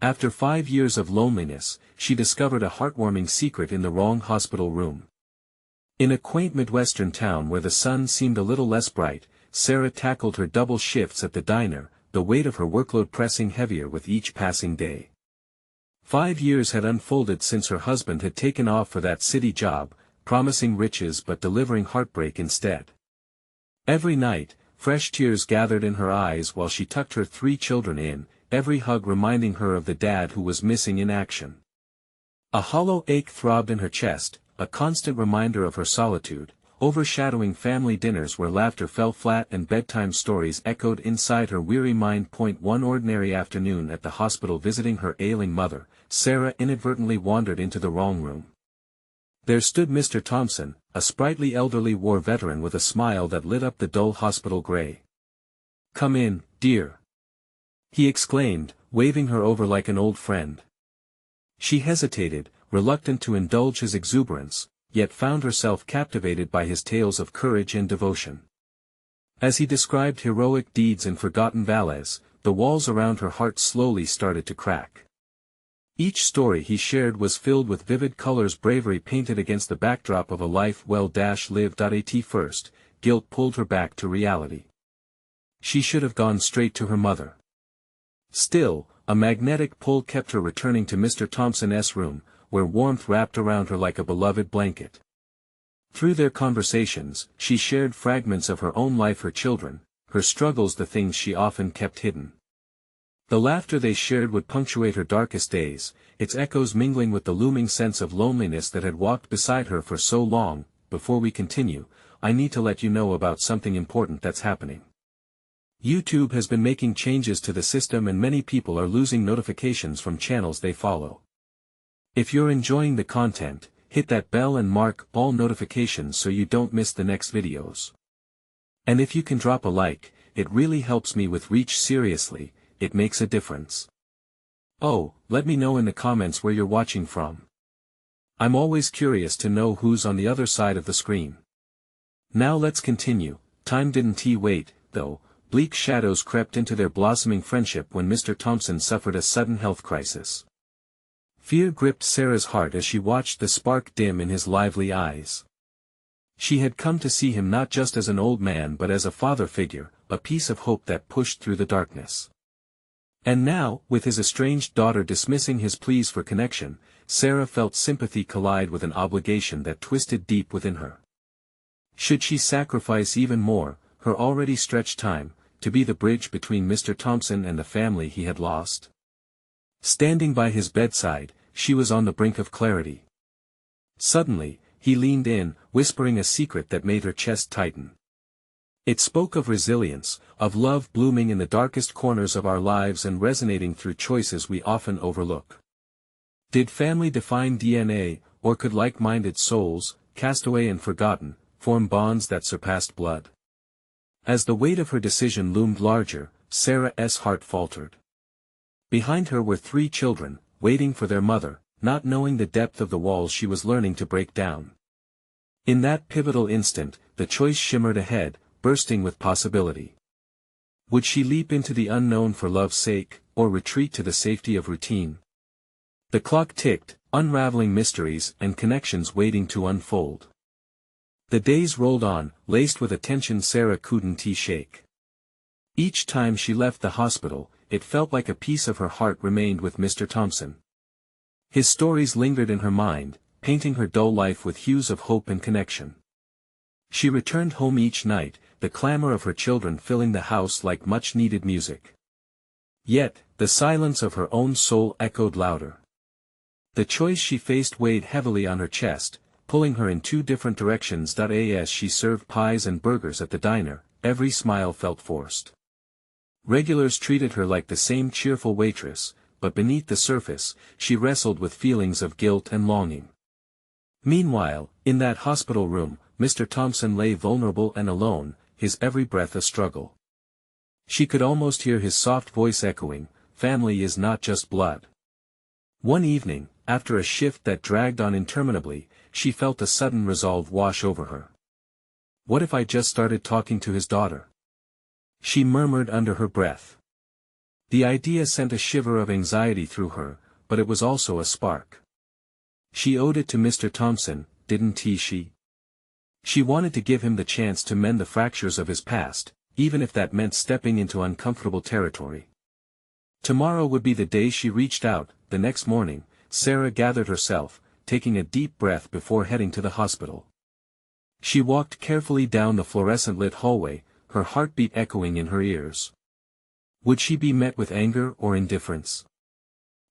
After 5 years of loneliness, she discovered a heartwarming secret in the wrong hospital room. In a quaint Midwestern town where the sun seemed a little less bright, Sarah tackled her double shifts at the diner, the weight of her workload pressing heavier with each passing day. 5 years had unfolded since her husband had taken off for that city job, promising riches but delivering heartbreak instead. Every night, fresh tears gathered in her eyes while she tucked her 3 children in, every hug reminding her of the dad who was missing in action. A hollow ache throbbed in her chest, a constant reminder of her solitude, overshadowing family dinners where laughter fell flat and bedtime stories echoed inside her weary mind. One ordinary afternoon at the hospital visiting her ailing mother, Sarah inadvertently wandered into the wrong room. There stood Mr. Thompson, a sprightly elderly war veteran with a smile that lit up the dull hospital gray. "Come in, dear," he exclaimed, waving her over like an old friend. She hesitated, reluctant to indulge his exuberance, yet found herself captivated by his tales of courage and devotion. As he described heroic deeds in forgotten valleys, the walls around her heart slowly started to crack. Each story he shared was filled with vivid colors, bravery painted against the backdrop of a life well-lived. At first, guilt pulled her back to reality. She should have gone straight to her mother. Still, a magnetic pull kept her returning to Mr. Thompson's room, where warmth wrapped around her like a beloved blanket. Through their conversations, she shared fragments of her own life, her children, her struggles, the things she often kept hidden. The laughter they shared would punctuate her darkest days, its echoes mingling with the looming sense of loneliness that had walked beside her for so long. Before we continue, I need to let you know about something important that's happening. YouTube has been making changes to the system and many people are losing notifications from channels they follow. If you're enjoying the content, hit that bell and mark all notifications so you don't miss the next videos. And if you can drop a like, it really helps me with reach. Seriously, it makes a difference. Oh, let me know in the comments where you're watching from. I'm always curious to know who's on the other side of the screen. Now let's continue. Time didn't wait, though. Bleak shadows crept into their blossoming friendship when Mr. Thompson suffered a sudden health crisis. Fear gripped Sarah's heart as she watched the spark dim in his lively eyes. She had come to see him not just as an old man but as a father figure, a piece of hope that pushed through the darkness. And now, with his estranged daughter dismissing his pleas for connection, Sarah felt sympathy collide with an obligation that twisted deep within her. Should she sacrifice even more, her already stretched time, to be the bridge between Mr. Thompson and the family he had lost? Standing by his bedside, she was on the brink of clarity. Suddenly, he leaned in, whispering a secret that made her chest tighten. It spoke of resilience, of love blooming in the darkest corners of our lives and resonating through choices we often overlook. Did family define DNA, or could like-minded souls, castaway and forgotten, form bonds that surpassed blood? As the weight of her decision loomed larger, Sarah's heart faltered. Behind her were 3 children, waiting for their mother, not knowing the depth of the walls she was learning to break down. In that pivotal instant, the choice shimmered ahead, bursting with possibility. Would she leap into the unknown for love's sake, or retreat to the safety of routine? The clock ticked, unraveling mysteries and connections waiting to unfold. The days rolled on, laced with a tension Sarah couldn't shake. Each time she left the hospital, it felt like a piece of her heart remained with Mr. Thompson. His stories lingered in her mind, painting her dull life with hues of hope and connection. She returned home each night, the clamor of her children filling the house like much-needed music. Yet, the silence of her own soul echoed louder. The choice she faced weighed heavily on her chest, pulling her in 2 different directions. As she served pies and burgers at the diner, every smile felt forced. Regulars treated her like the same cheerful waitress, but beneath the surface, she wrestled with feelings of guilt and longing. Meanwhile, in that hospital room, Mr. Thompson lay vulnerable and alone, his every breath a struggle. She could almost hear his soft voice echoing, "Family is not just blood." One evening, after a shift that dragged on interminably, she felt a sudden resolve wash over her. What if I just started talking to his daughter? She murmured under her breath. The idea sent a shiver of anxiety through her, but it was also a spark. She owed it to Mr. Thompson, didn't she? She wanted to give him the chance to mend the fractures of his past, even if that meant stepping into uncomfortable territory. Tomorrow would be the day. She reached out. The next morning, Sarah gathered herself, taking a deep breath before heading to the hospital. She walked carefully down the fluorescent-lit hallway, her heartbeat echoing in her ears. Would she be met with anger or indifference?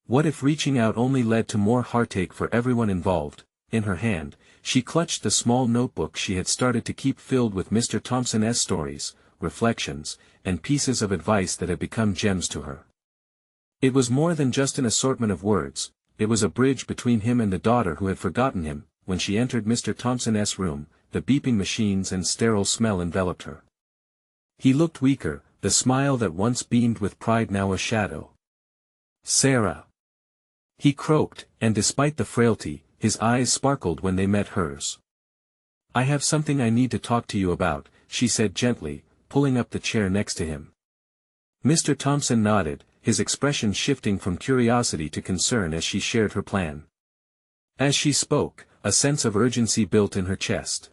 What if reaching out only led to more heartache for everyone involved? In her hand, she clutched the small notebook she had started to keep, filled with Mr. Thompson's stories, reflections, and pieces of advice that had become gems to her. It was more than just an assortment of words, it was a bridge between him and the daughter who had forgotten him. When she entered Mr. Thompson's room, the beeping machines and sterile smell enveloped her. He looked weaker, the smile that once beamed with pride now a shadow. "Sarah," he croaked, and despite the frailty, his eyes sparkled when they met hers. "I have something I need to talk to you about," she said gently, pulling up the chair next to him. Mr. Thompson nodded, his expression shifting from curiosity to concern as she shared her plan. As she spoke, a sense of urgency built in her chest.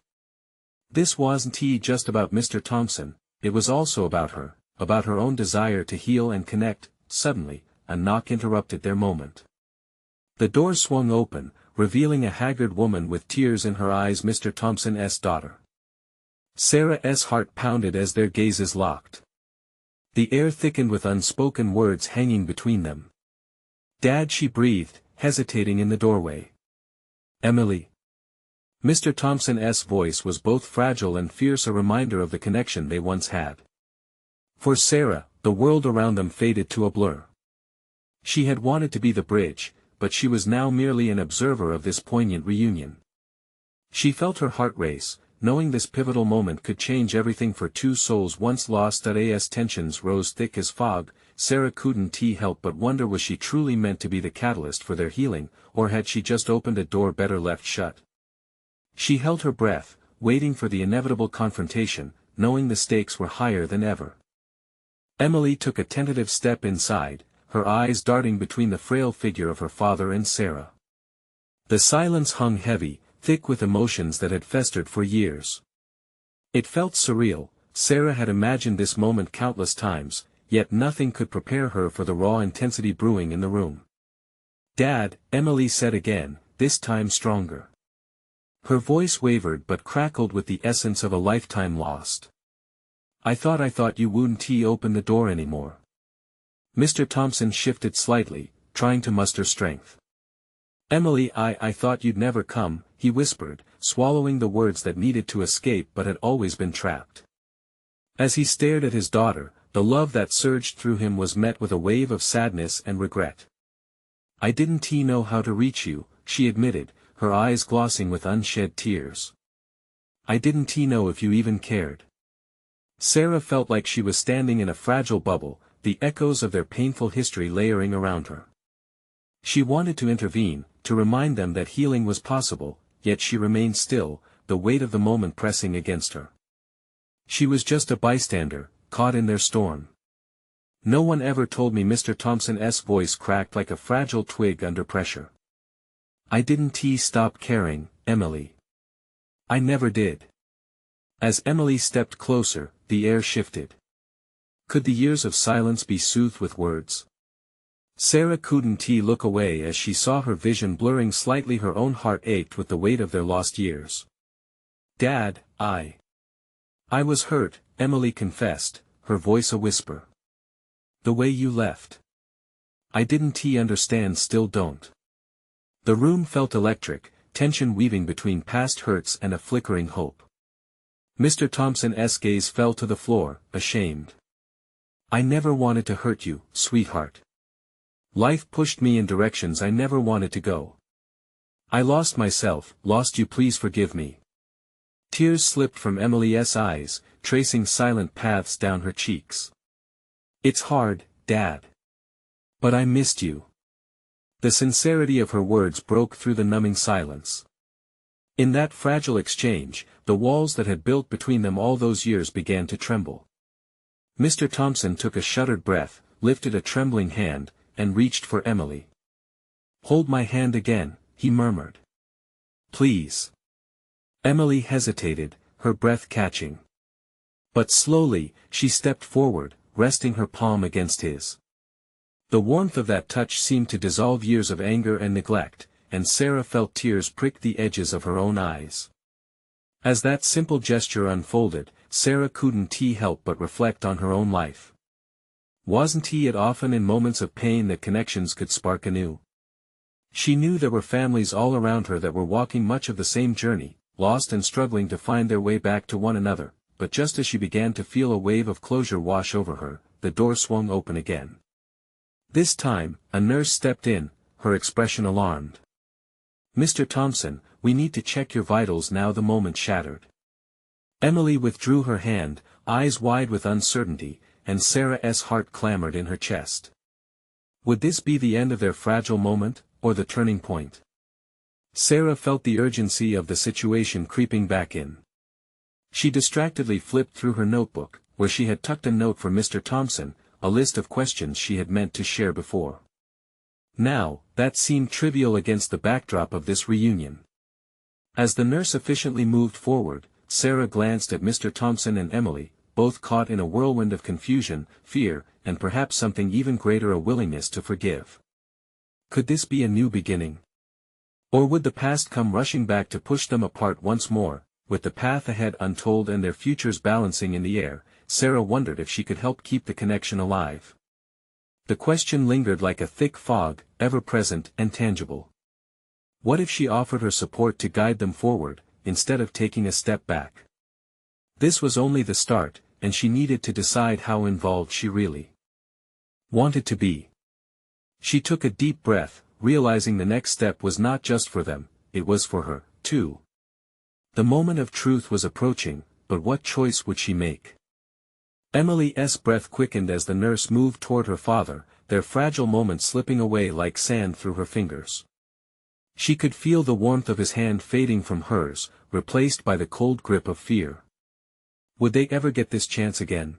This wasn't just about Mr. Thompson, it was also about her own desire to heal and connect. Suddenly, a knock interrupted their moment. The door swung open, revealing a haggard woman with tears in her eyes, Mr. Thompson's daughter. Sarah's heart pounded as their gazes locked. The air thickened with unspoken words hanging between them. "Dad," she breathed, hesitating in the doorway. "Emily." Mr. Thompson's voice was both fragile and fierce, a reminder of the connection they once had. For Sarah, the world around them faded to a blur. She had wanted to be the bridge, but she was now merely an observer of this poignant reunion. She felt her heart race, knowing this pivotal moment could change everything for two souls once lost. As tensions rose thick as fog, Sarah couldn't help but wonder, was she truly meant to be the catalyst for their healing, or had she just opened a door better left shut? She held her breath, waiting for the inevitable confrontation, knowing the stakes were higher than ever. Emily took a tentative step inside, her eyes darting between the frail figure of her father and Sarah. The silence hung heavy, thick with emotions that had festered for years. It felt surreal. Sarah had imagined this moment countless times, yet nothing could prepare her for the raw intensity brewing in the room. "Dad," Emily said again, this time stronger. Her voice wavered but crackled with the essence of a lifetime lost. I thought you wouldn't open the door anymore." Mr. Thompson shifted slightly, trying to muster strength. "Emily, I thought you'd never come," he whispered, swallowing the words that needed to escape but had always been trapped. As he stared at his daughter, the love that surged through him was met with a wave of sadness and regret. "I didn't know how to reach you," she admitted, her eyes glossing with unshed tears. "I didn't know if you even cared." Sarah felt like she was standing in a fragile bubble, the echoes of their painful history layering around her. She wanted to intervene, to remind them that healing was possible, yet she remained still, the weight of the moment pressing against her. She was just a bystander, caught in their storm. "No one ever told me," Mr. Thompson's voice cracked like a fragile twig under pressure. "I didn't stop caring, Emily. I never did." As Emily stepped closer, the air shifted. Could the years of silence be soothed with words? Sarah couldn't look away as she saw her vision blurring slightly. Her own heart ached with the weight of their lost years. "Dad, I was hurt," Emily confessed, her voice a whisper. "The way you left. I didn't understand, still don't." The room felt electric, tension weaving between past hurts and a flickering hope. Mr. Thompson's gaze fell to the floor, ashamed. "I never wanted to hurt you, sweetheart. Life pushed me in directions I never wanted to go. I lost myself, lost you, please forgive me." Tears slipped from Emily's eyes, tracing silent paths down her cheeks. "It's hard, Dad. But I missed you." The sincerity of her words broke through the numbing silence. In that fragile exchange, the walls that had built between them all those years began to tremble. Mr. Thompson took a shuddered breath, lifted a trembling hand, and reached for Emily. "Hold my hand again," he murmured. "Please." Emily hesitated, her breath catching. But slowly, she stepped forward, resting her palm against his. The warmth of that touch seemed to dissolve years of anger and neglect, and Sarah felt tears prick the edges of her own eyes. As that simple gesture unfolded, Sarah couldn't help but reflect on her own life. Wasn't it often in moments of pain that connections could spark anew? She knew there were families all around her that were walking much of the same journey, lost and struggling to find their way back to one another, but just as she began to feel a wave of closure wash over her, the door swung open again. This time, a nurse stepped in, her expression alarmed. "Mr. Thompson, we need to check your vitals now." The moment shattered. Emily withdrew her hand, eyes wide with uncertainty, and Sarah's heart clamored in her chest. Would this be the end of their fragile moment, or the turning point? Sarah felt the urgency of the situation creeping back in. She distractedly flipped through her notebook, where she had tucked a note for Mr. Thompson, a list of questions she had meant to share before. Now, that seemed trivial against the backdrop of this reunion. As the nurse efficiently moved forward, Sarah glanced at Mr. Thompson and Emily, both caught in a whirlwind of confusion, fear, and perhaps something even greater, a willingness to forgive. Could this be a new beginning? Or would the past come rushing back to push them apart once more, with the path ahead untold and their futures balancing in the air? Sarah wondered if she could help keep the connection alive. The question lingered like a thick fog, ever present and tangible. What if she offered her support to guide them forward, instead of taking a step back? This was only the start, and she needed to decide how involved she really wanted to be. She took a deep breath, realizing the next step was not just for them, it was for her, too. The moment of truth was approaching, but what choice would she make? Emily's breath quickened as the nurse moved toward her father, their fragile moment slipping away like sand through her fingers. She could feel the warmth of his hand fading from hers, replaced by the cold grip of fear. Would they ever get this chance again?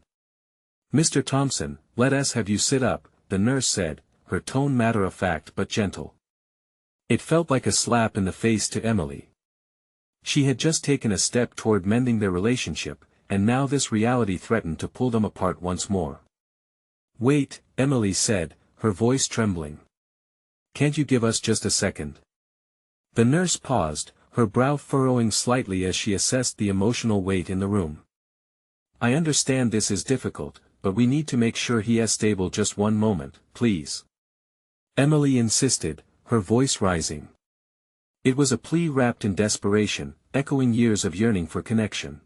"Mr. Thompson, let us have you sit up," the nurse said, her tone matter-of-fact but gentle. It felt like a slap in the face to Emily. She had just taken a step toward mending their relationship, and now this reality threatened to pull them apart once more. "Wait," Emily said, her voice trembling. "Can't you give us just a second?" The nurse paused, her brow furrowing slightly as she assessed the emotional weight in the room. "I understand this is difficult, but we need to make sure he is stable. Just one moment, please," Emily insisted, her voice rising. It was a plea wrapped in desperation, echoing years of yearning for connection.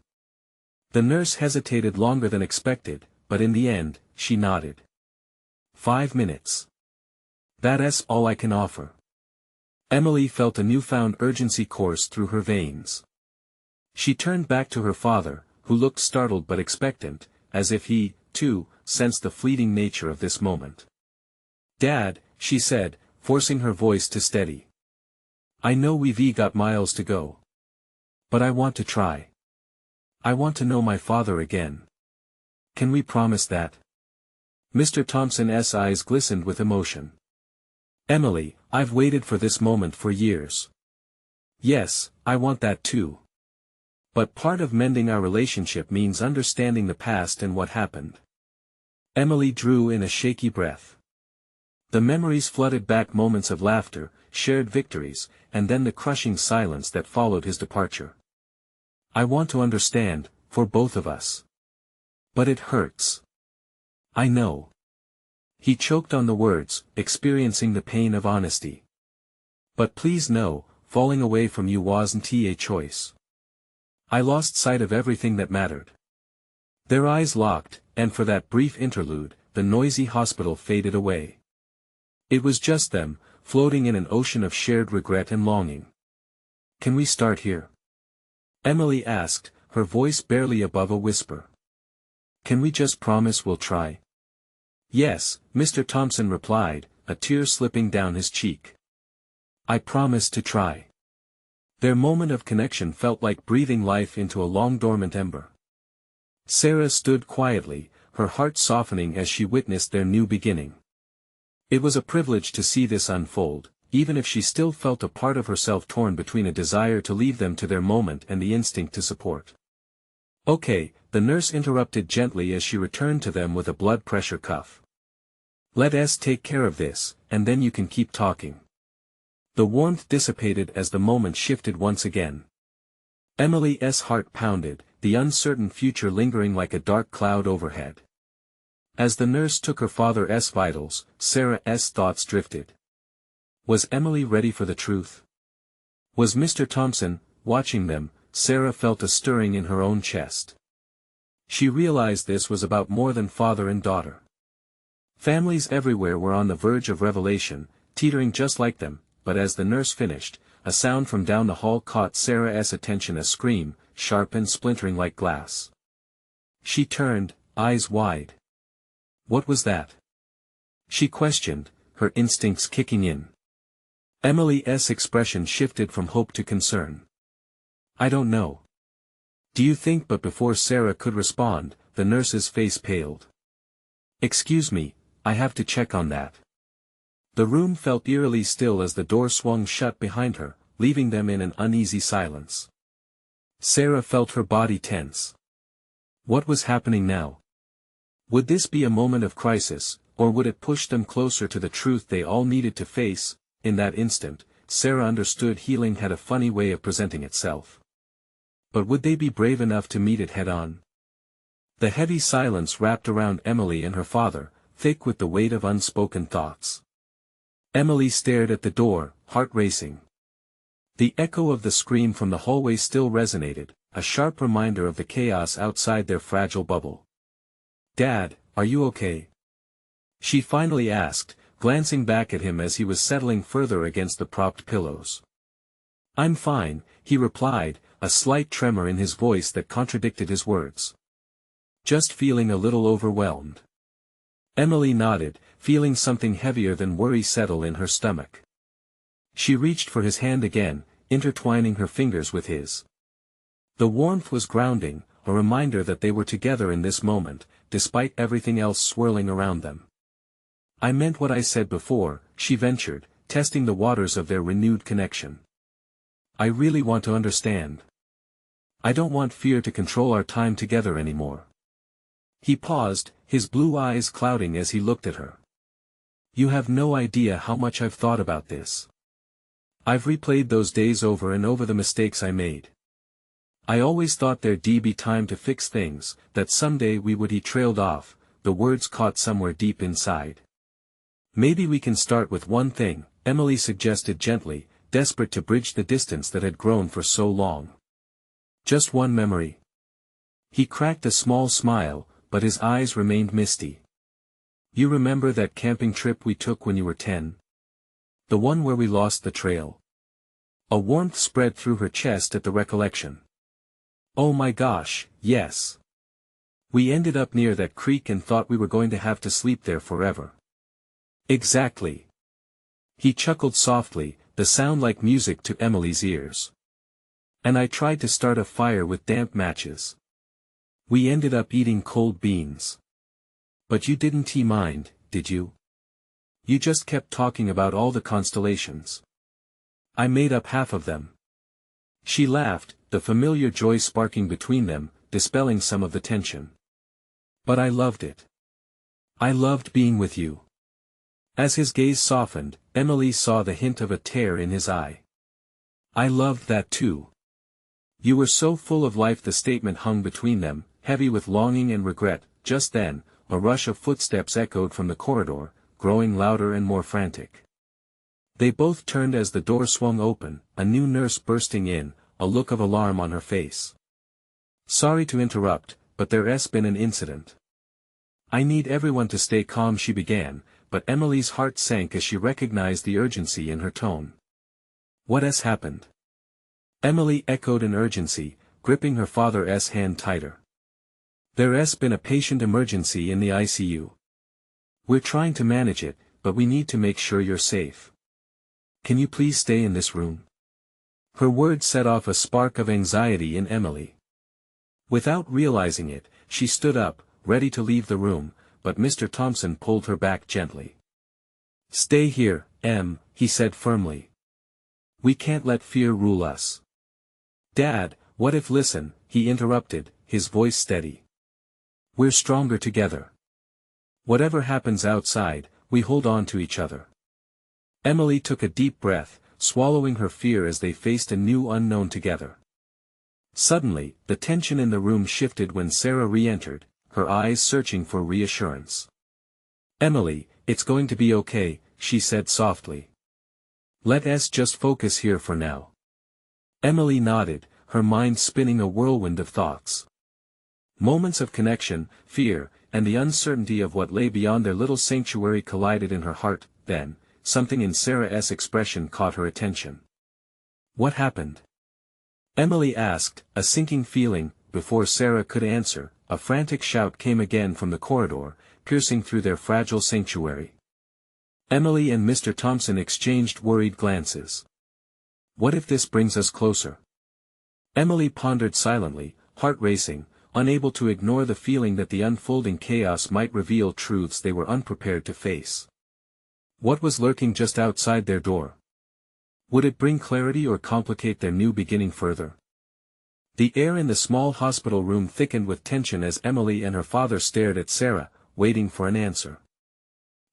The nurse hesitated longer than expected, but in the end, she nodded. 5 minutes. That's all I can offer." Emily felt a newfound urgency course through her veins. She turned back to her father, who looked startled but expectant, as if he, too, sensed the fleeting nature of this moment. "Dad," she said, forcing her voice to steady. "I know we've got miles to go. But I want to try. I want to know my father again. Can we promise that?" Mr. Thompson's eyes glistened with emotion. "Emily, I've waited for this moment for years." "Yes, I want that too. But part of mending our relationship means understanding the past and what happened." Emily drew in a shaky breath. The memories flooded back, moments of laughter, shared victories, and then the crushing silence that followed his departure. "I want to understand, for both of us. But it hurts. I know." He choked on the words, experiencing the pain of honesty. "But please know, falling away from you wasn't a choice. I lost sight of everything that mattered." Their eyes locked, and for that brief interlude, the noisy hospital faded away. It was just them, floating in an ocean of shared regret and longing. "Can we start here?" Emily asked, her voice barely above a whisper. "Can we just promise we'll try?" "Yes," Mr. Thompson replied, a tear slipping down his cheek. "I promise to try." Their moment of connection felt like breathing life into a long-dormant ember. Sarah stood quietly, her heart softening as she witnessed their new beginning. It was a privilege to see this unfold, even if she still felt a part of herself torn between a desire to leave them to their moment and the instinct to support. "Okay," the nurse interrupted gently as she returned to them with a blood pressure cuff. "Let us take care of this, and then you can keep talking." The warmth dissipated as the moment shifted once again. Emily's heart pounded, the uncertain future lingering like a dark cloud overhead. As the nurse took her father's vitals, Sarah's thoughts drifted. Was Emily ready for the truth? Was Mr. Thompson watching them? Sarah felt a stirring in her own chest. She realized this was about more than father and daughter. Families everywhere were on the verge of revelation, teetering just like them, but as the nurse finished, a sound from down the hall caught Sarah's attention, a scream, sharp and splintering like glass. She turned, eyes wide. What was that? She questioned, her instincts kicking in. Emily's expression shifted from hope to concern. "I don't know. Do you think?" But before Sarah could respond, the nurse's face paled. "Excuse me, I have to check on that." The room felt eerily still as the door swung shut behind her, leaving them in an uneasy silence. Sarah felt her body tense. What was happening now? Would this be a moment of crisis, or would it push them closer to the truth they all needed to face? In that instant, Sarah understood healing had a funny way of presenting itself. But would they be brave enough to meet it head-on? The heavy silence wrapped around Emily and her father, thick with the weight of unspoken thoughts. Emily stared at the door, heart racing. The echo of the scream from the hallway still resonated, a sharp reminder of the chaos outside their fragile bubble. "Dad, are you okay?" she finally asked, glancing back at him as he was settling further against the propped pillows. "I'm fine," he replied, a slight tremor in his voice that contradicted his words. "Just feeling a little overwhelmed." Emily nodded, feeling something heavier than worry settle in her stomach. She reached for his hand again, intertwining her fingers with his. The warmth was grounding, a reminder that they were together in this moment, despite everything else swirling around them. "I meant what I said before," she ventured, testing the waters of their renewed connection. "I really want to understand. I don't want fear to control our time together anymore." He paused, his blue eyes clouding as he looked at her. "You have no idea how much I've thought about this. I've replayed those days over and over, the mistakes I made. I always thought there'd be time to fix things, that someday we would." He trailed off, the words caught somewhere deep inside. "Maybe we can start with one thing," Emily suggested gently, desperate to bridge the distance that had grown for so long. "Just one memory." He cracked a small smile, but his eyes remained misty. "You remember that camping trip we took when you were 10? The one where we lost the trail?" A warmth spread through her chest at the recollection. "Oh my gosh, yes. We ended up near that creek and thought we were going to have to sleep there forever." "Exactly." He chuckled softly, the sound like music to Emily's ears. "And I tried to start a fire with damp matches. We ended up eating cold beans. But you didn't mind, did you? You just kept talking about all the constellations. I made up half of them." She laughed, the familiar joy sparking between them, dispelling some of the tension. "But I loved it. I loved being with you." As his gaze softened, Emily saw the hint of a tear in his eye. "I loved that too. You were so full of life." The statement hung between them, heavy with longing and regret. Just then, a rush of footsteps echoed from the corridor, growing louder and more frantic. They both turned as the door swung open, a new nurse bursting in, a look of alarm on her face. "Sorry to interrupt, but there's been an incident." "I need everyone to stay calm," she began, but Emily's heart sank as she recognized the urgency in her tone. "What has happened?" Emily echoed in urgency, gripping her father's hand tighter. "There's been a patient emergency in the ICU. We're trying to manage it, but we need to make sure you're safe. Can you please stay in this room?" Her words set off a spark of anxiety in Emily. Without realizing it, she stood up, ready to leave the room, but Mr. Thompson pulled her back gently. "Stay here, Em," he said firmly. "We can't let fear rule us." "Dad, what if listen," he interrupted, his voice steady. "We're stronger together. Whatever happens outside, we hold on to each other." Emily took a deep breath, swallowing her fear as they faced a new unknown together. Suddenly, the tension in the room shifted when Sarah re-entered, her eyes searching for reassurance. "Emily, it's going to be okay," she said softly. "Let us just focus here for now." Emily nodded, her mind spinning a whirlwind of thoughts. Moments of connection, fear, and the uncertainty of what lay beyond their little sanctuary collided in her heart. Then, something in Sarah's expression caught her attention. "What happened?" Emily asked, a sinking feeling. Before Sarah could answer, a frantic shout came again from the corridor, piercing through their fragile sanctuary. Emily and Mr. Thompson exchanged worried glances. "What if this brings us closer?" Emily pondered silently, heart racing, unable to ignore the feeling that the unfolding chaos might reveal truths they were unprepared to face. What was lurking just outside their door? Would it bring clarity or complicate their new beginning further? The air in the small hospital room thickened with tension as Emily and her father stared at Sarah, waiting for an answer.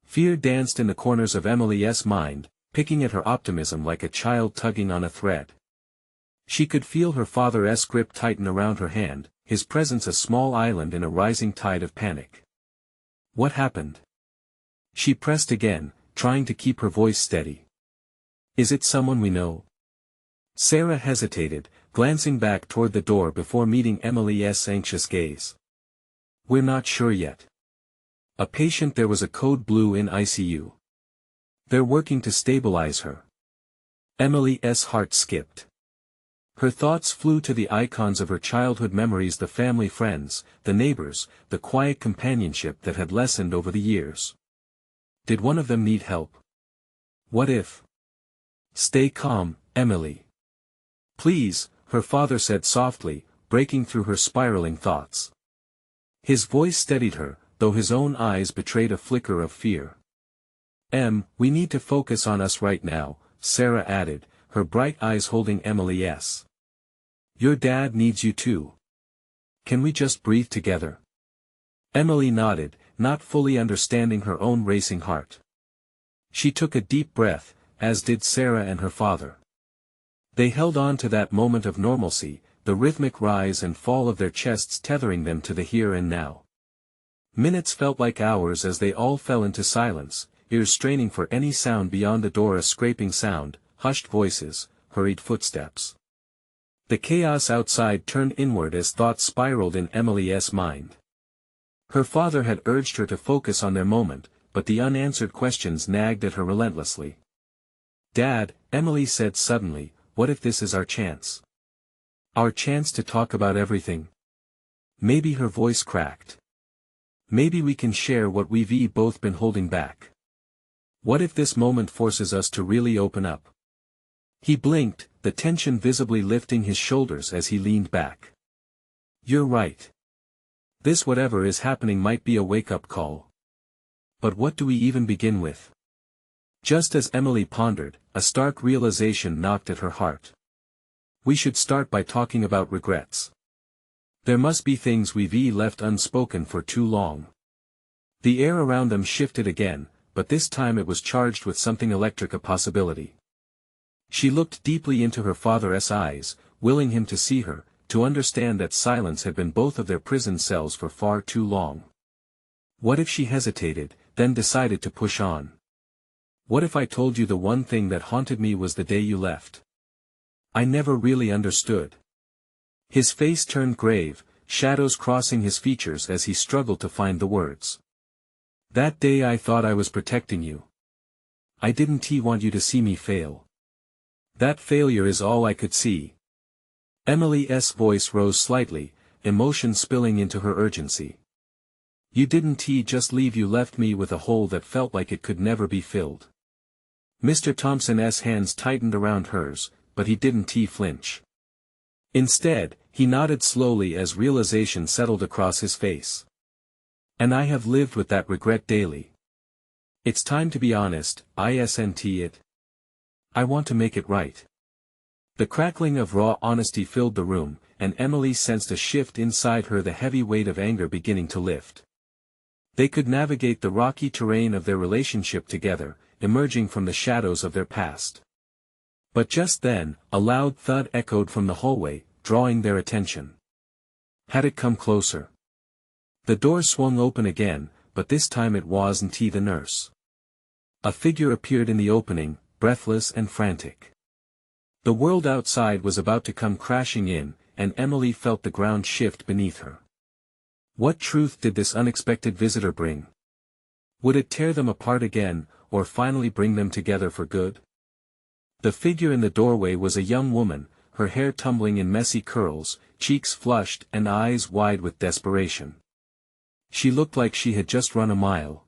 Fear danced in the corners of Emily's mind, picking at her optimism like a child tugging on a thread. She could feel her father's grip tighten around her hand, his presence a small island in a rising tide of panic. "What happened?" She pressed again, trying to keep her voice steady. "Is it someone we know?" Sarah hesitated, glancing back toward the door before meeting Emily's anxious gaze. "We're not sure yet. A patient there was a code blue in ICU. They're working to stabilize her." Emily's heart skipped. Her thoughts flew to the icons of her childhood memories, the family friends, the neighbors, the quiet companionship that had lessened over the years. Did one of them need help? What if? "Stay calm, Emily. Please," her father said softly, breaking through her spiraling thoughts. His voice steadied her, though his own eyes betrayed a flicker of fear. We need to focus on us right now," Sarah added, her bright eyes holding Emily's. "Your dad needs you too. Can we just breathe together?" Emily nodded, not fully understanding her own racing heart. She took a deep breath, as did Sarah and her father. They held on to that moment of normalcy, the rhythmic rise and fall of their chests tethering them to the here and now. Minutes felt like hours as they all fell into silence, ears straining for any sound beyond the door, a scraping sound, hushed voices, hurried footsteps. The chaos outside turned inward as thoughts spiraled in Emily's mind. Her father had urged her to focus on their moment, but the unanswered questions nagged at her relentlessly. "Dad," Emily said suddenly, "what if this is our chance? Our chance to talk about everything?" Maybe her voice cracked. "Maybe we can share what we've both been holding back. What if this moment forces us to really open up?" He blinked, the tension visibly lifting his shoulders as he leaned back. "You're right. This whatever is happening might be a wake-up call. But what do we even begin with?" Just as Emily pondered, a stark realization knocked at her heart. "We should start by talking about regrets. There must be things we've left unspoken for too long." The air around them shifted again, but this time it was charged with something electric, a possibility. She looked deeply into her father's eyes, willing him to see her, to understand that silence had been both of their prison cells for far too long. What if she hesitated, then decided to push on? "What if I told you the one thing that haunted me was the day you left? I never really understood." His face turned grave, shadows crossing his features as he struggled to find the words. "That day I thought I was protecting you. I didn't want you to see me fail. That failure is all I could see." Emily's voice rose slightly, emotion spilling into her urgency. "You didn't just leave, you left me with a hole that felt like it could never be filled." Mr. Thompson's hands tightened around hers, but he didn't flinch. Instead, he nodded slowly as realization settled across his face. And I have lived with that regret daily. It's time to be honest, isn't it? I want to make it right. The crackling of raw honesty filled the room, and Emily sensed a shift inside her, the heavy weight of anger beginning to lift. They could navigate the rocky terrain of their relationship together, emerging from the shadows of their past. But just then, a loud thud echoed from the hallway, drawing their attention. Had it come closer? The door swung open again, but this time it wasn't the nurse. A figure appeared in the opening, breathless and frantic. The world outside was about to come crashing in, and Emily felt the ground shift beneath her. What truth did this unexpected visitor bring? Would it tear them apart again, or finally bring them together for good? The figure in the doorway was a young woman, her hair tumbling in messy curls, cheeks flushed and eyes wide with desperation. She looked like she had just run a mile.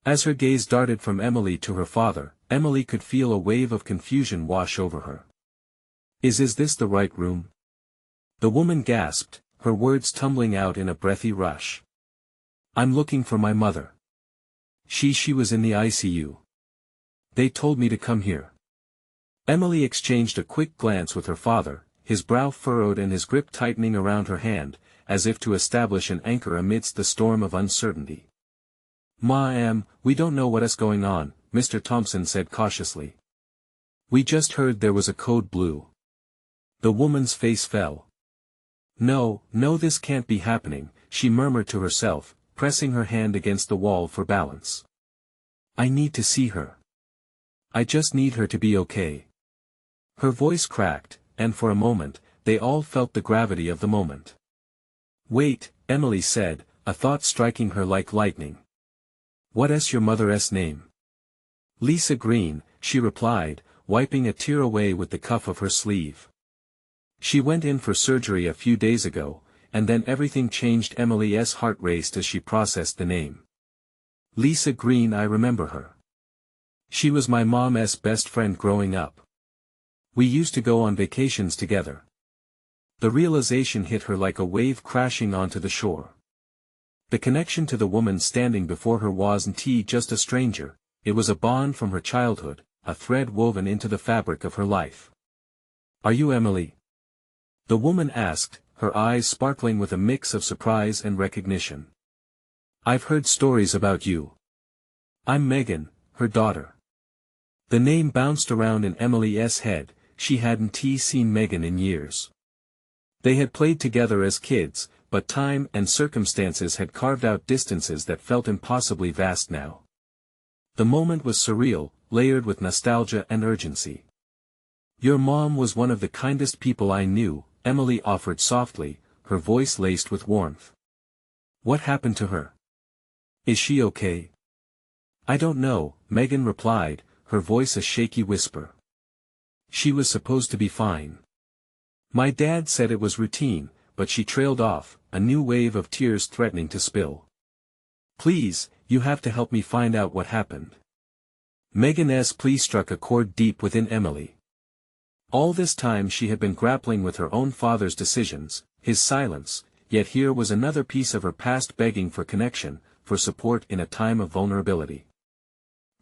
As her gaze darted from Emily to her father, Emily could feel a wave of confusion wash over her. Is this the right room? The woman gasped, her words tumbling out in a breathy rush. I'm looking for my mother. She was in the ICU. They told me to come here. Emily exchanged a quick glance with her father, his brow furrowed and his grip tightening around her hand, as if to establish an anchor amidst the storm of uncertainty. "Ma'am, we don't know what's going on," Mr. Thompson said cautiously. "We just heard there was a code blue." The woman's face fell. No, this can't be happening," she murmured to herself, pressing her hand against the wall for balance. "I need to see her. I just need her to be okay." Her voice cracked, and for a moment, they all felt the gravity of the moment. "Wait," Emily said, a thought striking her like lightning. "What's your mother's name?" "Lisa Green," she replied, wiping a tear away with the cuff of her sleeve. "She went in for surgery a few days ago, and then everything changed." Emily's heart raced as she processed the name. "Lisa Green, I remember her. She was my mom's best friend growing up. We used to go on vacations together." The realization hit her like a wave crashing onto the shore. The connection to the woman standing before her wasn't just a stranger, it was a bond from her childhood, a thread woven into the fabric of her life. "Are you Emily?" the woman asked, her eyes sparkling with a mix of surprise and recognition. "I've heard stories about you. I'm Megan, her daughter." The name bounced around in Emily's head, she hadn't seen Megan in years. They had played together as kids, but time and circumstances had carved out distances that felt impossibly vast now. The moment was surreal, layered with nostalgia and urgency. "Your mom was one of the kindest people I knew," Emily offered softly, her voice laced with warmth. "What happened to her? Is she okay?" "I don't know," Megan replied, her voice a shaky whisper. "She was supposed to be fine. My dad said it was routine," but she trailed off, a new wave of tears threatening to spill. "Please, you have to help me find out what happened." Megan's plea struck a chord deep within Emily. All this time she had been grappling with her own father's decisions, his silence, yet here was another piece of her past begging for connection, for support in a time of vulnerability.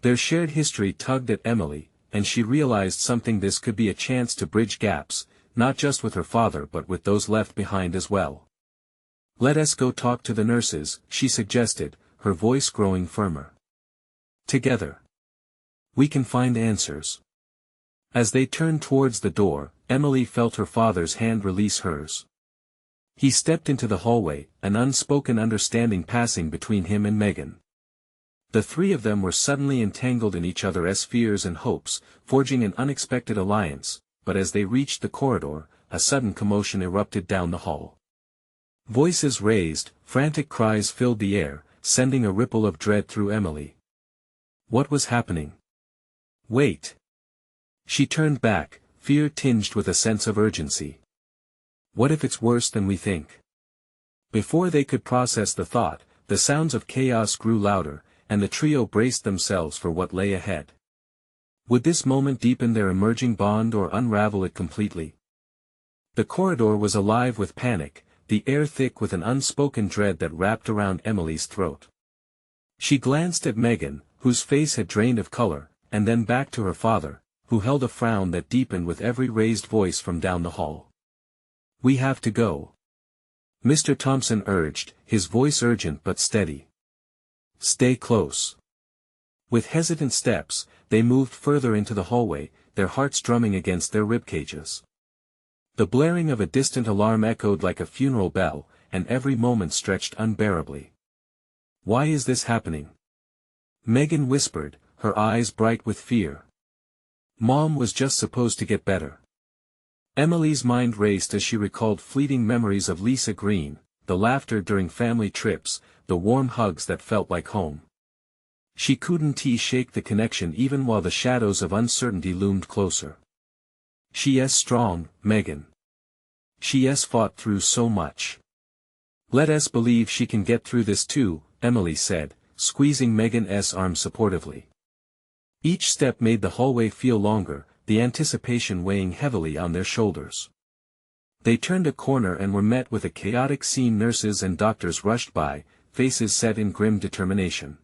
Their shared history tugged at Emily, and she realized something: this could be a chance to bridge gaps, not just with her father but with those left behind as well. "Let us go talk to the nurses," she suggested, her voice growing firmer. "Together we can find answers." As they turned towards the door, Emily felt her father's hand release hers. He stepped into the hallway, an unspoken understanding passing between him and Megan. The three of them were suddenly entangled in each other's fears and hopes, forging an unexpected alliance, but as they reached the corridor, a sudden commotion erupted down the hall. Voices raised, frantic cries filled the air, sending a ripple of dread through Emily. What was happening? "Wait!" She turned back, fear tinged with a sense of urgency. "What if it's worse than we think?" Before they could process the thought, the sounds of chaos grew louder, and the trio braced themselves for what lay ahead. Would this moment deepen their emerging bond or unravel it completely? The corridor was alive with panic, the air thick with an unspoken dread that wrapped around Emily's throat. She glanced at Megan, whose face had drained of color, and then back to her father, who held a frown that deepened with every raised voice from down the hall. "We have to go," Mr. Thompson urged, his voice urgent but steady. "Stay close." With hesitant steps, they moved further into the hallway, their hearts drumming against their ribcages. The blaring of a distant alarm echoed like a funeral bell, and every moment stretched unbearably. "Why is this happening?" Megan whispered, her eyes bright with fear. "Mom was just supposed to get better." Emily's mind raced as she recalled fleeting memories of Lisa Green, the laughter during family trips, the warm hugs that felt like home. She couldn't shake the connection even while the shadows of uncertainty loomed closer. "She's strong, Megan. She's fought through so much. Let us believe she can get through this too," Emily said, squeezing Megan's arm supportively. Each step made the hallway feel longer, the anticipation weighing heavily on their shoulders. They turned a corner and were met with a chaotic scene. Nurses and doctors rushed by, faces set in grim determination.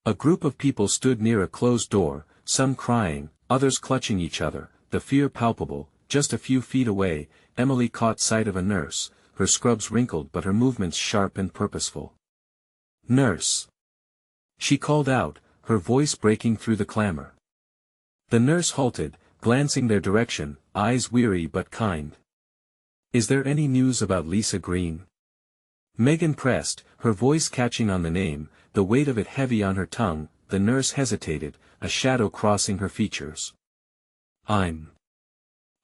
A group of people stood near a closed door, some crying, others clutching each other, the fear palpable. Just a few feet away, Emily caught sight of a nurse, her scrubs wrinkled but her movements sharp and purposeful. "Nurse!" she called out, her voice breaking through the clamor. The nurse halted, glancing their direction, eyes weary but kind. "Is there any news about Lisa Green?" Megan pressed, her voice catching on the name, the weight of it heavy on her tongue. The nurse hesitated, a shadow crossing her features.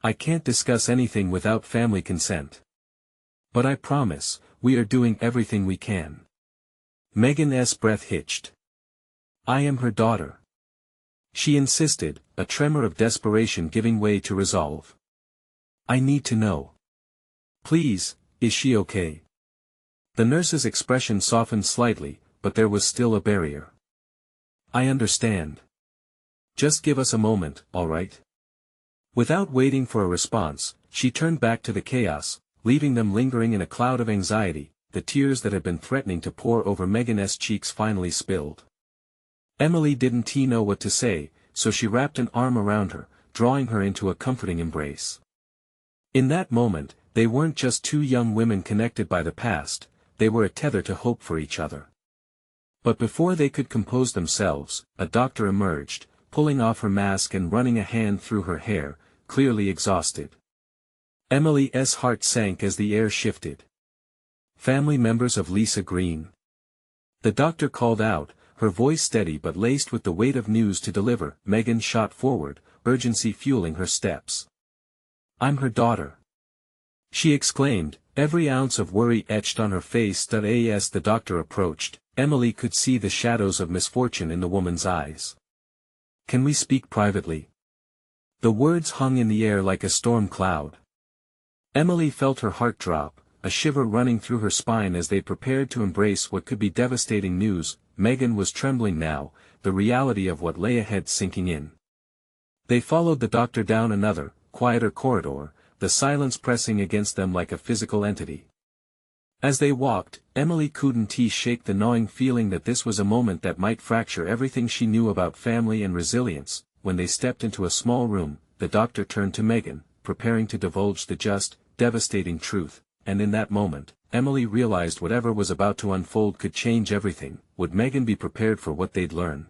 I can't discuss anything without family consent. But I promise, we are doing everything we can." Megan's breath hitched. "I am her daughter," she insisted, a tremor of desperation giving way to resolve. "I need to know. Please, is she okay?" The nurse's expression softened slightly, but there was still a barrier. "I understand. Just give us a moment, all right?" Without waiting for a response, she turned back to the chaos, leaving them lingering in a cloud of anxiety. The tears that had been threatening to pour over Megan's cheeks finally spilled. Emily didn't know what to say, so she wrapped an arm around her, drawing her into a comforting embrace. In that moment, they weren't just two young women connected by the past, they were a tether to hope for each other. But before they could compose themselves, a doctor emerged, pulling off her mask and running a hand through her hair, clearly exhausted. Emily's heart sank as the air shifted. "Family members of Lisa Green?" the doctor called out, her voice steady but laced with the weight of news to deliver. Megan shot forward, urgency fueling her steps. "I'm her daughter," she exclaimed, every ounce of worry etched on her face. As the doctor approached, Emily could see the shadows of misfortune in the woman's eyes. "Can we speak privately?" The words hung in the air like a storm cloud. Emily felt her heart drop, a shiver running through her spine as they prepared to embrace what could be devastating news. Megan was trembling now, the reality of what lay ahead sinking in. They followed the doctor down another, quieter corridor, the silence pressing against them like a physical entity. As they walked, Emily couldn't shake the gnawing feeling that this was a moment that might fracture everything she knew about family and resilience. When they stepped into a small room, the doctor turned to Megan, preparing to divulge the just, devastating truth, and in that moment, Emily realized whatever was about to unfold could change everything. Would Megan be prepared for what they'd learn?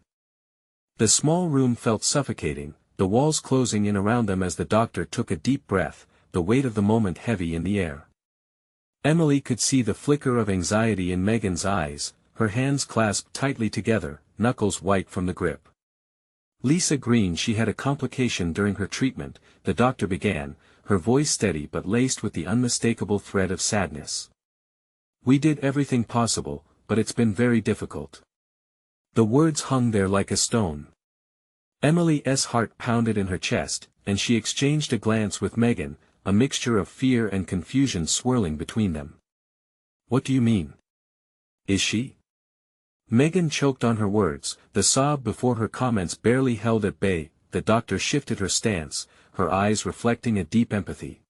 The small room felt suffocating, the walls closing in around them as the doctor took a deep breath, the weight of the moment heavy in the air. Emily could see the flicker of anxiety in Megan's eyes, her hands clasped tightly together, knuckles white from the grip. "Lisa Green, she had a complication during her treatment," the doctor began, her voice steady but laced with the unmistakable thread of sadness. "We did everything possible, but it's been very difficult." The words hung there like a stone. Emily's heart pounded in her chest, and she exchanged a glance with Megan, a mixture of fear and confusion swirling between them. "What do you mean? Is she?" Megan choked on her words, the sob before her comments barely held at bay. The doctor shifted her stance, her eyes reflecting a deep empathy.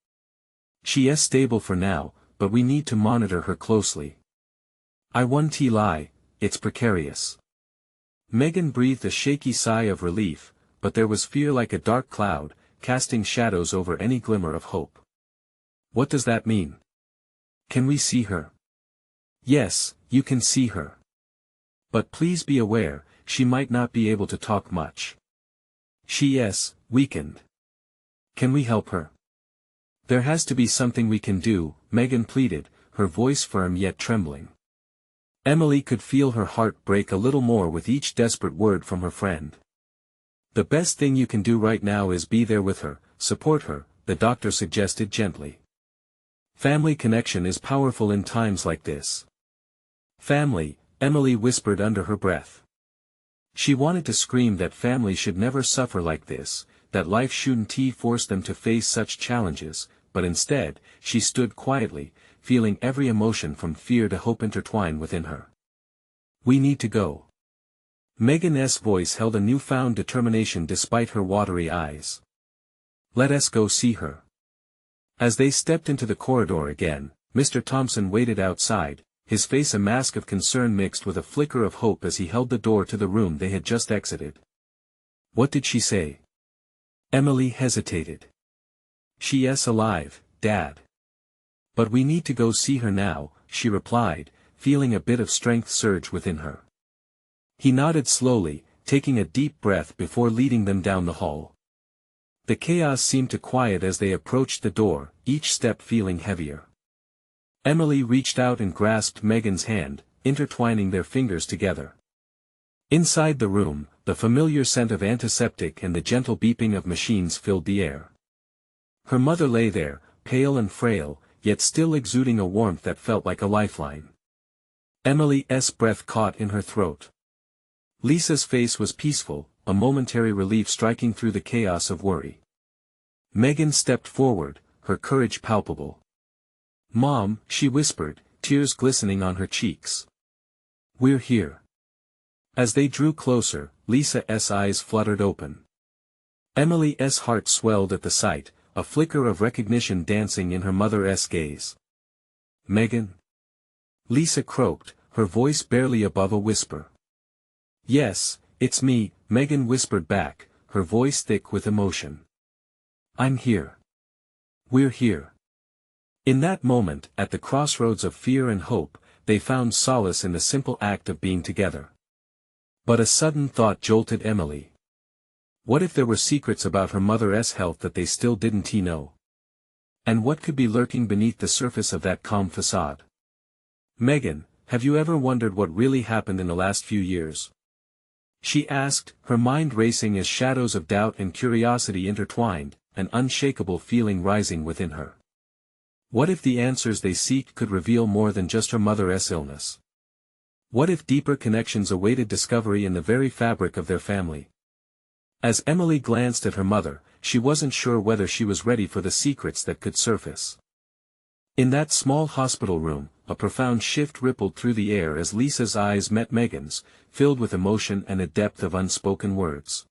"She is stable for now, but we need to monitor her closely. I won't lie, it's precarious. Megan breathed a shaky sigh of relief, but there was fear like a dark cloud, casting shadows over any glimmer of hope. What does that mean? Can we see her? Yes, you can see her. But please be aware, she might not be able to talk much. She is weakened. Can we help her? There has to be something we can do, Megan pleaded, her voice firm yet trembling. Emily could feel her heart break a little more with each desperate word from her friend. The best thing you can do right now is be there with her, support her, the doctor suggested gently. Family connection is powerful in times like this. Family, Emily whispered under her breath. She wanted to scream that family should never suffer like this, that life shouldn't force them to face such challenges, but instead, she stood quietly, feeling every emotion from fear to hope intertwine within her. We need to go. Megan's voice held a newfound determination despite her watery eyes. Let us go see her. As they stepped into the corridor again, Mr. Thompson waited outside, his face a mask of concern mixed with a flicker of hope as he held the door to the room they had just exited. What did she say? Emily hesitated. She is alive, Dad. But we need to go see her now, she replied, feeling a bit of strength surge within her. He nodded slowly, taking a deep breath before leading them down the hall. The chaos seemed to quiet as they approached the door, each step feeling heavier. Emily reached out and grasped Megan's hand, intertwining their fingers together. Inside the room, the familiar scent of antiseptic and the gentle beeping of machines filled the air. Her mother lay there, pale and frail, yet still exuding a warmth that felt like a lifeline. Emily's breath caught in her throat. Lisa's face was peaceful, a momentary relief striking through the chaos of worry. Megan stepped forward, her courage palpable. Mom, she whispered, tears glistening on her cheeks. We're here. As they drew closer, Lisa's eyes fluttered open. Emily's heart swelled at the sight, a flicker of recognition dancing in her mother's gaze. Megan? Lisa croaked, her voice barely above a whisper. Yes, it's me, Megan whispered back, her voice thick with emotion. I'm here. We're here. In that moment, at the crossroads of fear and hope, they found solace in the simple act of being together. But a sudden thought jolted Emily. What if there were secrets about her mother's health that they still didn't know? And what could be lurking beneath the surface of that calm facade? Megan, have you ever wondered what really happened in the last few years? She asked, her mind racing as shadows of doubt and curiosity intertwined, an unshakable feeling rising within her. What if the answers they seek could reveal more than just her mother's illness? What if deeper connections awaited discovery in the very fabric of their family? As Emily glanced at her mother, she wasn't sure whether she was ready for the secrets that could surface. In that small hospital room, a profound shift rippled through the air as Lisa's eyes met Megan's, filled with emotion and a depth of unspoken words.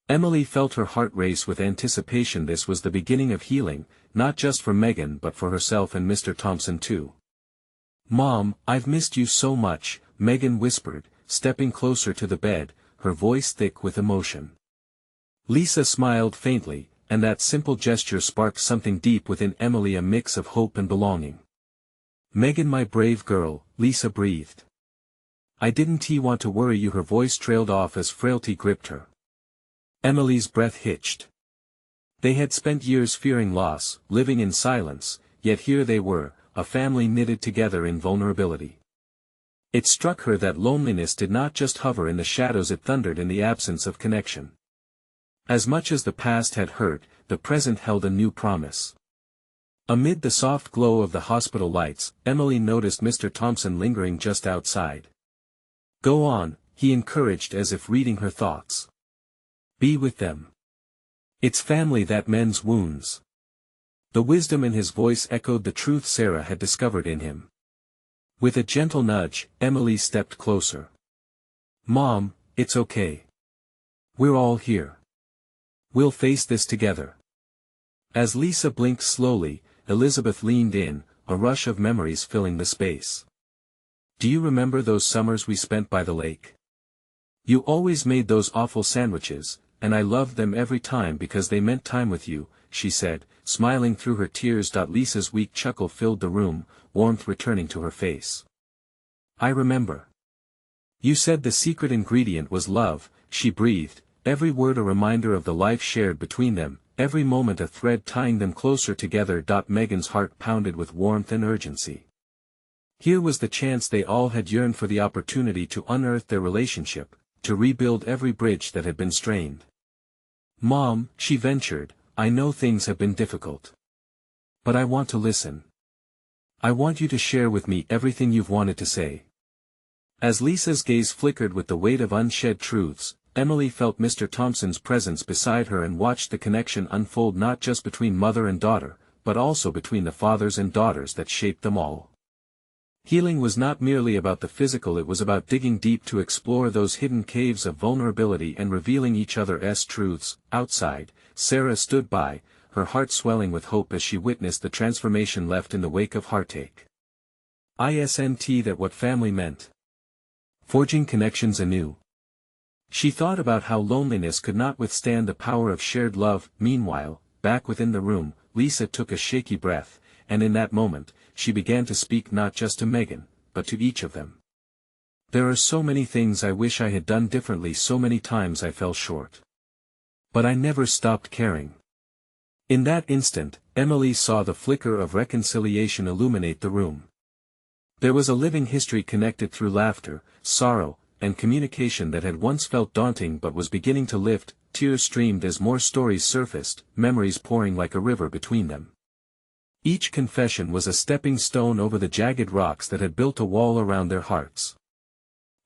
Emily felt her heart race with anticipation. This was the beginning of healing, not just for Megan but for herself and Mr. Thompson too. Mom, I've missed you so much, Megan whispered, stepping closer to the bed, her voice thick with emotion. Lisa smiled faintly, and that simple gesture sparked something deep within Emily, a mix of hope and belonging. Megan, my brave girl, Lisa breathed. I didn't want to worry you. Her voice trailed off as frailty gripped her. Emily's breath hitched. They had spent years fearing loss, living in silence, yet here they were, a family knitted together in vulnerability. It struck her that loneliness did not just hover in the shadows, it thundered in the absence of connection. As much as the past had hurt, the present held a new promise. Amid the soft glow of the hospital lights, Emily noticed Mr. Thompson lingering just outside. Go on, he encouraged as if reading her thoughts. Be with them. It's family that mends wounds. The wisdom in his voice echoed the truth Sarah had discovered in him. With a gentle nudge, Emily stepped closer. Mom, it's okay. We're all here. We'll face this together. As Lisa blinked slowly, Elizabeth leaned in, a rush of memories filling the space. Do you remember those summers we spent by the lake? You always made those awful sandwiches, and I loved them every time because they meant time with you, she said, smiling through her tears. Lisa's weak chuckle filled the room, warmth returning to her face. I remember. You said the secret ingredient was love, she breathed, every word a reminder of the life shared between them, every moment a thread tying them closer together. Megan's heart pounded with warmth and urgency. Here was the chance they all had yearned for, the opportunity to unearth their relationship, to rebuild every bridge that had been strained. Mom, she ventured, I know things have been difficult. But I want to listen. I want you to share with me everything you've wanted to say. As Lisa's gaze flickered with the weight of unshed truths, Emily felt Mr. Thompson's presence beside her and watched the connection unfold, not just between mother and daughter, but also between the fathers and daughters that shaped them all. Healing was not merely about the physical, it was about digging deep to explore those hidden caves of vulnerability and revealing each other's truths. Outside, Sarah stood by, her heart swelling with hope as she witnessed the transformation left in the wake of heartache. That what family meant. Forging connections anew. She thought about how loneliness could not withstand the power of shared love. Meanwhile, back within the room, Lisa took a shaky breath, and in that moment, she began to speak not just to Megan, but to each of them. There are so many things I wish I had done differently, so many times I fell short. But I never stopped caring. In that instant, Emily saw the flicker of reconciliation illuminate the room. There was a living history connected through laughter, sorrow, and communication that had once felt daunting but was beginning to lift. Tears streamed as more stories surfaced, memories pouring like a river between them. Each confession was a stepping stone over the jagged rocks that had built a wall around their hearts.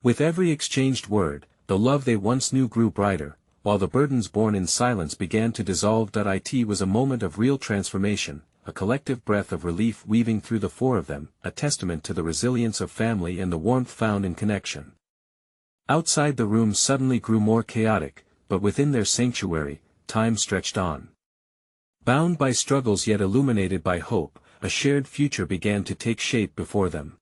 With every exchanged word, the love they once knew grew brighter, while the burdens borne in silence began to dissolve. It was a moment of real transformation, a collective breath of relief weaving through the four of them, a testament to the resilience of family and the warmth found in connection. Outside, the room suddenly grew more chaotic, but within their sanctuary, time stretched on. Bound by struggles yet illuminated by hope, a shared future began to take shape before them.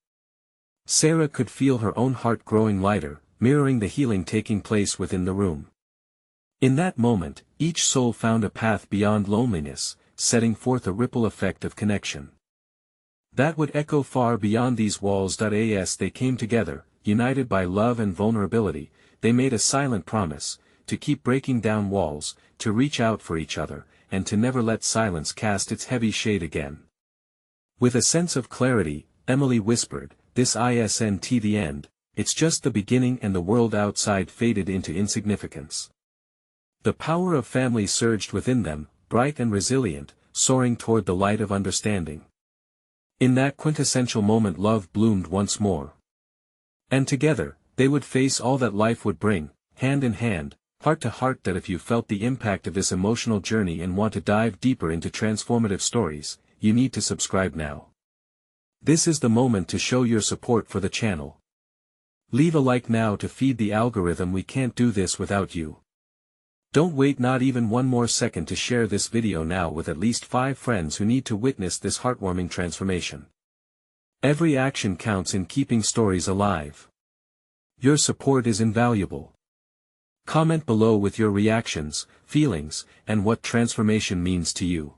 Sarah could feel her own heart growing lighter, mirroring the healing taking place within the room. In that moment, each soul found a path beyond loneliness, setting forth a ripple effect of connection that would echo far beyond these walls. As they came together, united by love and vulnerability, they made a silent promise, to keep breaking down walls, to reach out for each other, and to never let silence cast its heavy shade again. With a sense of clarity, Emily whispered, "This isn't the end, it's just the beginning." And the world outside faded into insignificance. The power of family surged within them, bright and resilient, soaring toward the light of understanding. In that quintessential moment, love bloomed once more. And together, they would face all that life would bring, hand in hand, heart to heart. If you felt the impact of this emotional journey and want to dive deeper into transformative stories, you need to subscribe now. This is the moment to show your support for the channel. Leave a like now to feed the algorithm. We can't do this without you. Don't wait not even one more second to share this video now with at least 5 friends who need to witness this heartwarming transformation. Every action counts in keeping stories alive. Your support is invaluable. Comment below with your reactions, feelings, and what transformation means to you.